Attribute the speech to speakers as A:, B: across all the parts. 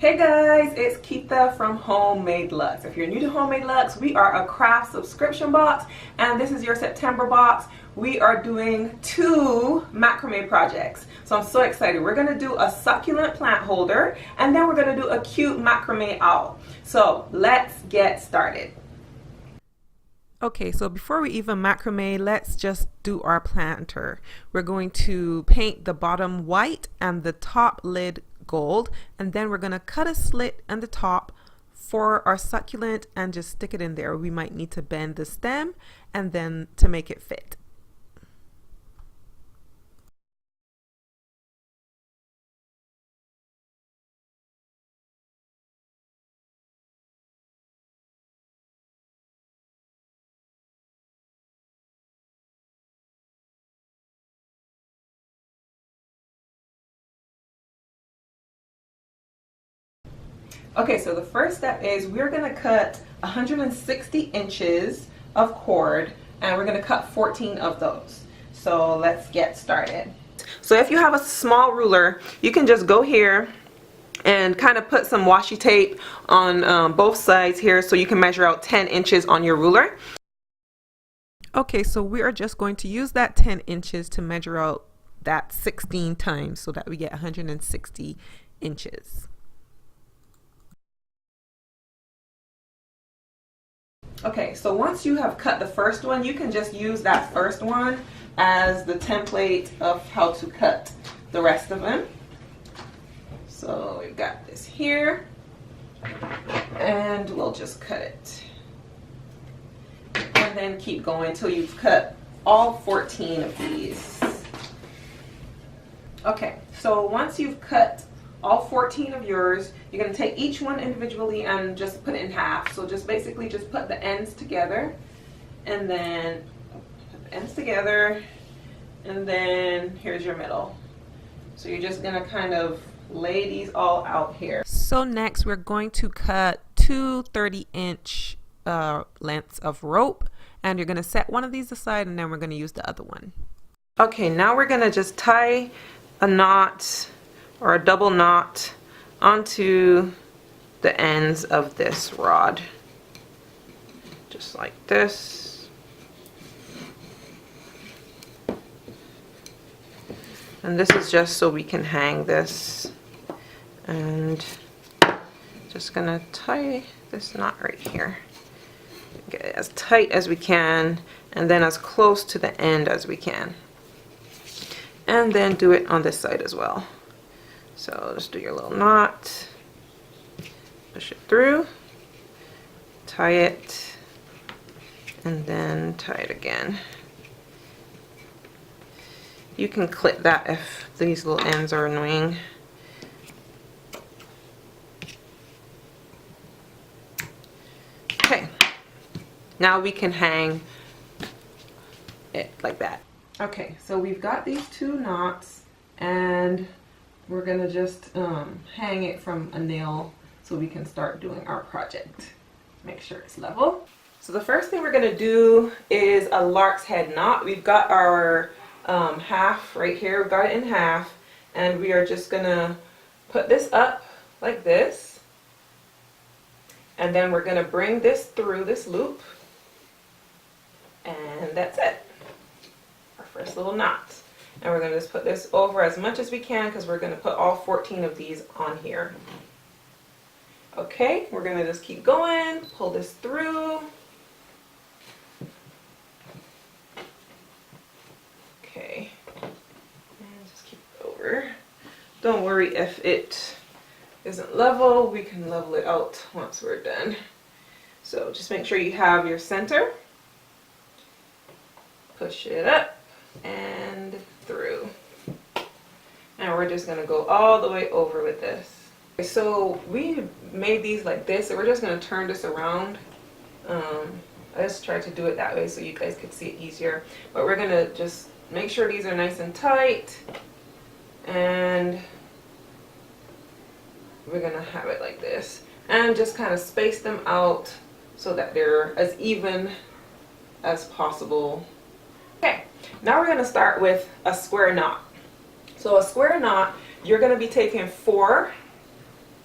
A: Hey guys, it's Keitha from Home Made Luxe. If you're new to Home Made Luxe, we are a craft subscription box, and this is your September box. We are doing 2 macrame projects. So I'm so excited. We're gonna do a succulent plant holder, and then we're gonna do a cute macrame owl. So let's get started. Okay, so before we even macrame, let's just do our planter. We're going to paint the bottom white and the top lid gold, and then we're going to cut a slit on the top for our succulent and just stick it in there. We might need to bend the stem and then to make it fit. Okay, so the first step is we're going to cut 160 inches of cord, and we're going to cut 14 of those. So let's get started. So if you have a small ruler, you can just go here and kind of put some washi tape on both sides here so you can measure out 10 inches on your ruler. Okay, so we are just going to use that 10 inches to measure out that 16 times so that we get 160 inches. Okay, so once you have cut the first one, you can just use that first one as the template of how to cut the rest of them. So we've got this here, and we'll just cut it. And then keep going until you've cut all 14 of these. Okay, so once you've cut all 14 of yours, you're going to take each one individually and just put it in half. So just basically just put the ends together, and then put the ends together, and then here's your middle. So you're just going to kind of lay these all out here. So next we're going to cut 2 30-inch lengths of rope, and you're going to set one of these aside, and then we're going to use the other one. Okay, now we're going to just tie a knot or a double knot onto the ends of this rod, just like this. And this is just so we can hang this, and just gonna tie this knot right here. Get it as tight as we can, and then as close to the end as we can, and then do it on this side as well. So just do your little knot, push it through, tie it, and then tie it again. You can clip that if these little ends are annoying. Okay, now we can hang it like that. Okay, so we've got these 2 knots, and we're gonna just hang it from a nail so we can start doing our project. Make sure it's level. So the first thing we're gonna do is a lark's head knot. We've got our half right here. We've got it in half, and we are just gonna put this up like this, and then we're gonna bring this through this loop, and that's it. Our first little knot. And we're going to just put this over as much as we can, because we're going to put all 14 of these on here. Okay, we're going to just keep going, pull this through. Okay, and just keep it over. Don't worry if it isn't level, we can level it out once we're done. So just make sure you have your center. Push it up and through, and we're just going to go all the way over with this. Okay, so we made these like this, so we're just going to turn this around. I just tried to do it that way so you guys could see it easier, but we're going to just make sure these are nice and tight, and we're going to have it like this, and just kind of space them out so that they're as even as possible. Okay, now we're going to start with a square knot. So a square knot, you're going to be taking 4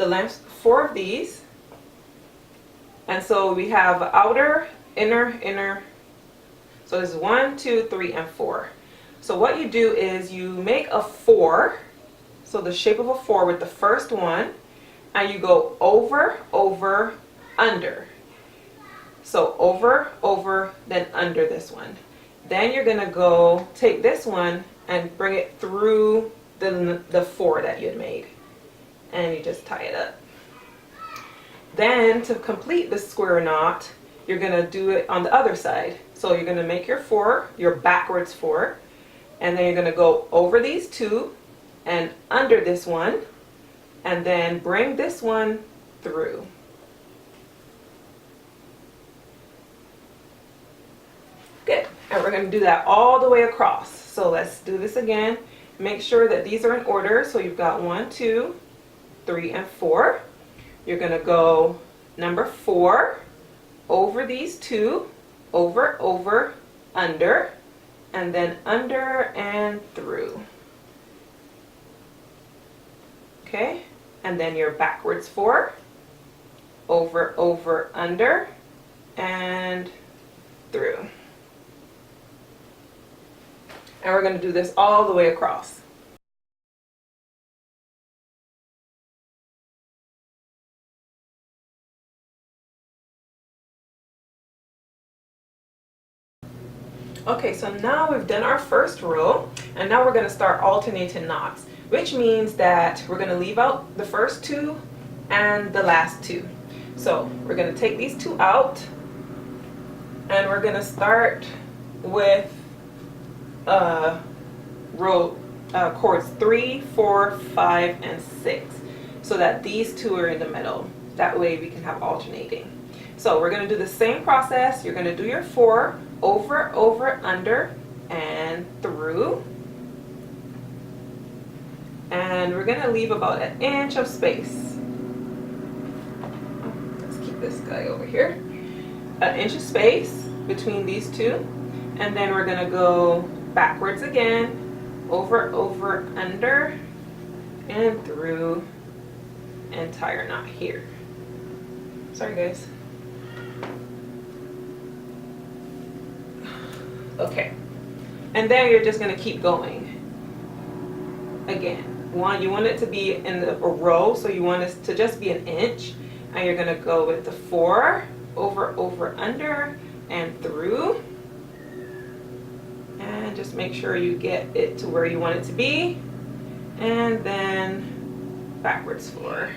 A: the length 4 of these. And so we have outer, inner, inner. So this is 1, 2, 3, and 4. So what you do is you make a 4, so the shape of a 4 with the first one, and you go over, over, under. So over, over, then under this one. Then you're gonna go take this one and bring it through the 4 that you had made, and you just tie it up. Then to complete the square knot, you're gonna do it on the other side. So you're gonna make your 4, your backwards 4, and then you're gonna go over these 2 and under this one, and then bring this one through. Good. And we're going to do that all the way across. So let's do this again. Make sure that these are in order. So you've got 1, 2, 3, and 4. You're going to go number 4 over these 2, over, over, under, and then under and through. Okay, and then your backwards 4, over, over, under, and through. And we're going to do this all the way across. Okay, so now we've done our first row, and now we're going to start alternating knots, which means that we're going to leave out the first 2 and the last 2. So we're going to take these 2 out, and we're going to start with chords 3, 4, 5, and 6, so that these 2 are in the middle. That way we can have alternating. So we're going to do the same process. You're going to do your 4 over, over, under, and through. And we're going to leave about 1 inch of space. Let's keep this guy over here. 1 inch of space between these 2. And then we're going to go backwards again, over, over, under, and through, and tie our knot here. Sorry guys. Okay, and then you're just going to keep going. Again, you want it to be in a row, so you want it to just be 1 inch, and you're going to go with the 4, over, over, under, and through. And just make sure you get it to where you want it to be, and then backwards 4.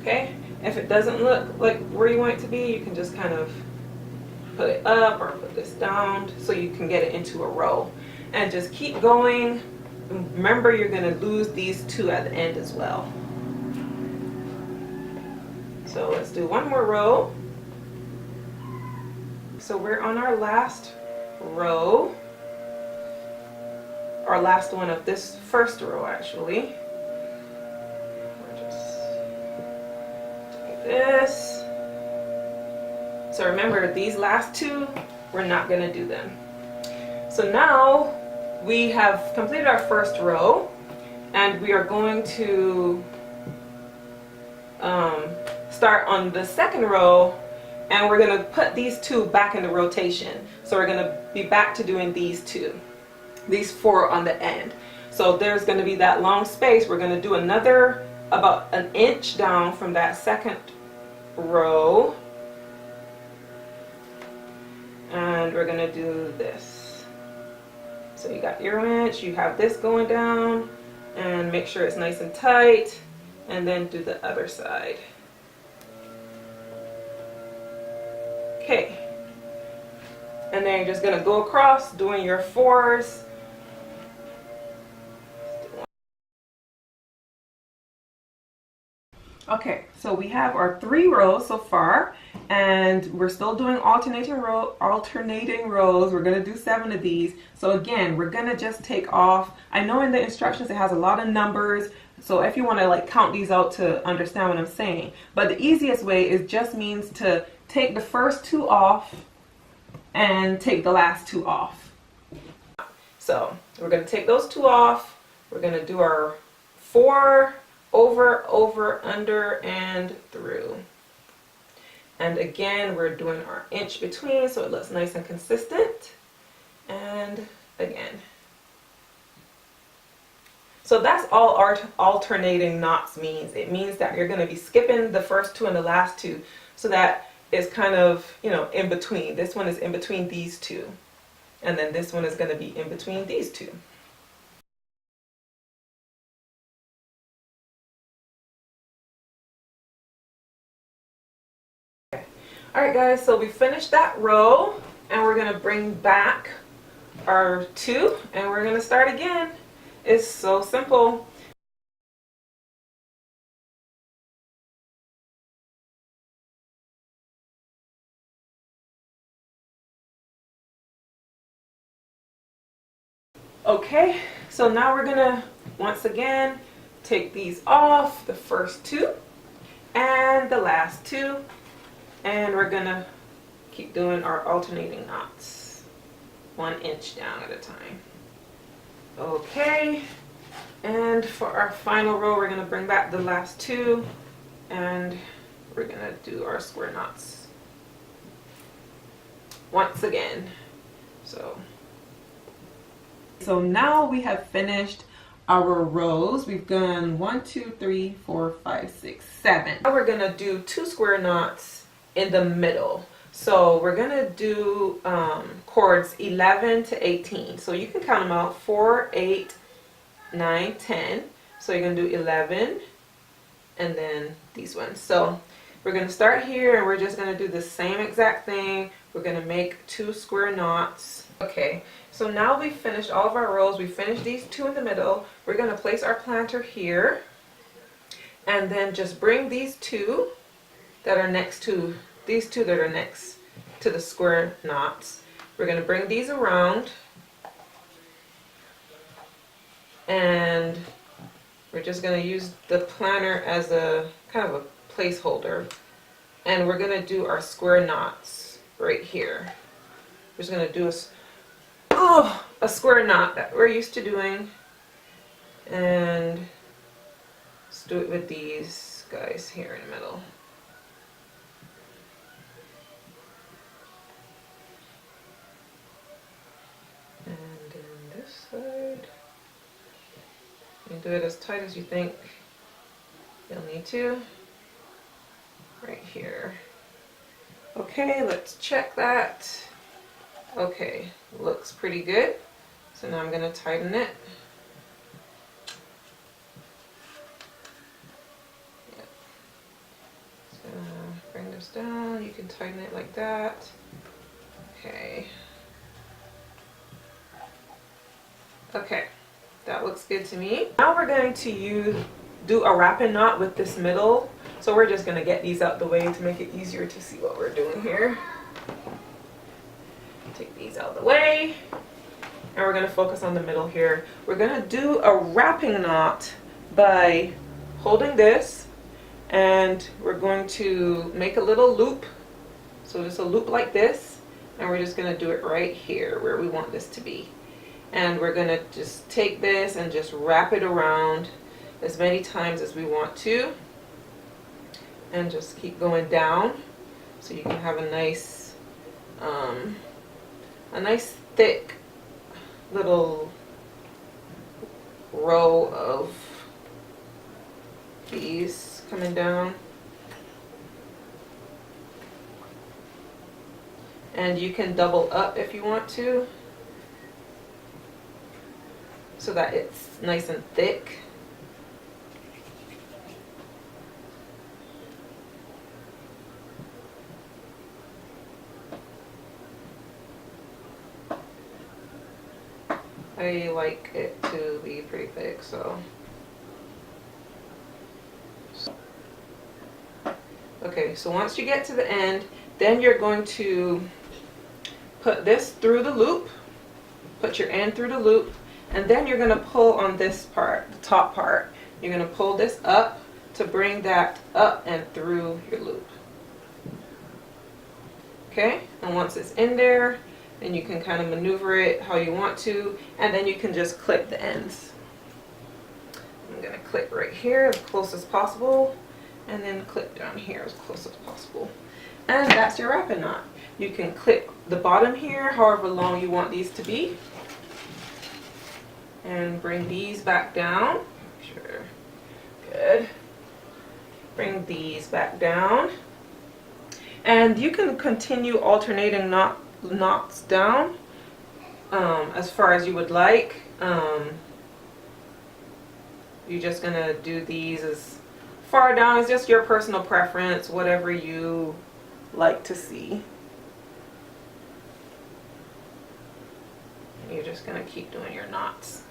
A: Okay, if it doesn't look like where you want it to be, you can just kind of put it up or put this down so you can get it into a row, and just keep going. Remember, you're going to lose these 2 at the end as well. So let's do one more row. So we're on our last row, our last one of this first row actually. We're just doing this. So remember, these last 2, we're not going to do them. So now we have completed our first row, and we are going to start on the second row. And we're going to put these 2 back into rotation. So we're going to be back to doing these 2. These 4 on the end. So there's going to be that long space. We're going to do another about 1 inch down from that second row. And we're going to do this. So you got your inch, you have this going down, and make sure it's nice and tight. And then do the other side. Okay, and then you're just going to go across doing your 4s. Okay, so we have our 3 rows so far, and we're still doing alternating rows. We're going to do 7 of these. So again, we're going to just take off. I know in the instructions it has a lot of numbers, so if you want to like count these out to understand what I'm saying. But the easiest way is just means to take the first 2 off and take the last 2 off. So we're going to take those 2 off, We're going to do our 4 over, under, and through. And again, we're doing our inch between so it looks nice and consistent. And again. So that's all our alternating knots means. It means that you're going to be skipping the first 2 and the last 2, so that it's kind of, you know, in between. This one is in between these 2. And then this one is going to be in between these 2. Alright guys, so we finished that row, and we're going to bring back our 2, and we're going to start again. It's so simple. Okay, so now we're going to once again take these off, the first 2 and the last 2. And we're gonna keep doing our alternating knots, 1 inch down at a time. Okay, and for our final row, we're gonna bring back the last 2, and we're gonna do our square knots once again. So now we have finished our rows. We've done 1, 2, 3, 4, 5, 6, 7. Now we're gonna do 2 square knots in the middle. So we're gonna do cords 11 to 18. So you can count them out: 4, 8, 9, 10. So you're gonna do 11 and then these ones. So we're gonna start here, and we're just gonna do the same exact thing. We're gonna make 2 square knots. Okay, so now we've finished all of our rows. We finished these 2 in the middle. We're gonna place our planter here, and then just bring these 2 that are next to these 2 that are next to the square knots. We're going to bring these around, and we're just going to use the planter as a kind of a placeholder, and we're going to do our square knots right here. We're just going to do a square knot that we're used to doing, and let's do it with these guys here in the middle. And then this side, you do it as tight as you think you'll need to, right here. Okay, let's check that. Okay, looks pretty good. So now I'm going to tighten it. Yep. So bring this down, you can tighten it like that. Okay. Okay, that looks good to me. Now we're going to do a wrapping knot with this middle. So we're just going to get these out the way to make it easier to see what we're doing here. Take these out of the way, and we're going to focus on the middle here. We're going to do a wrapping knot by holding this, and we're going to make a little loop. So just a loop like this, and we're just going to do it right here where we want this to be. And we're going to just take this and just wrap it around as many times as we want to, and just keep going down so you can have a nice thick little row of these coming down. And you can double up if you want to, so that it's nice and thick. I like it to be pretty thick, so. Okay, so once you get to the end, then you're going to put this through the loop, put your end through the loop, and then you're going to pull on this part, the top part. You're going to pull this up to bring that up and through your loop. Okay, and once it's in there, then you can kind of maneuver it how you want to, and then you can just clip the ends. clip right here as close as possible, and then clip down here as close as possible. And that's your wrapping knot. You can clip the bottom here however long you want these to be, and bring these back down. Sure, good. Bring these back down, and you can continue alternating knots down as far as you would like. You're just gonna do these as far down as just your personal preference, whatever you like to see. And you're just gonna keep doing your knots.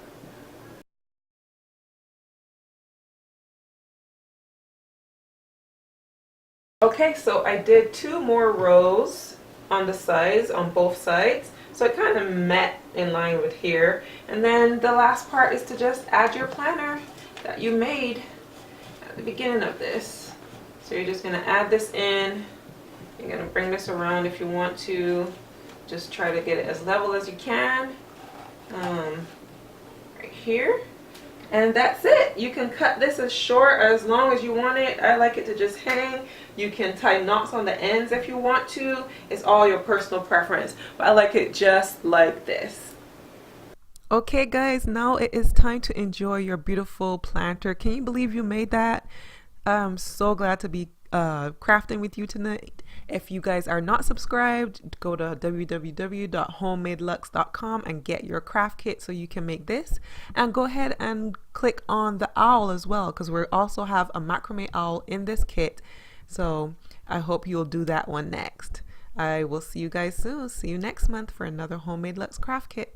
A: Okay, so I did 2 more rows on the sides, on both sides. So it kind of met in line with here. And then the last part is to just add your planner that you made at the beginning of this. So you're just going to add this in. You're going to bring this around if you want to. Just try to get it as level as you can. Right here. And that's it. You can cut this as short or as long as you want it. I like it to just hang. You can tie knots on the ends if you want to. It's all your personal preference. But I like it just like this. Okay guys, now it is time to enjoy your beautiful planter. Can you believe you made that? I'm so glad to be crafting with you tonight. If you guys are not subscribed, go to www.homemadeluxe.com and get your craft kit so you can make this. And go ahead and click on the owl as well, because we also have a macrame owl in this kit. So I hope you'll do that one next. I will see you guys soon. See you next month for another Homemade Luxe craft kit.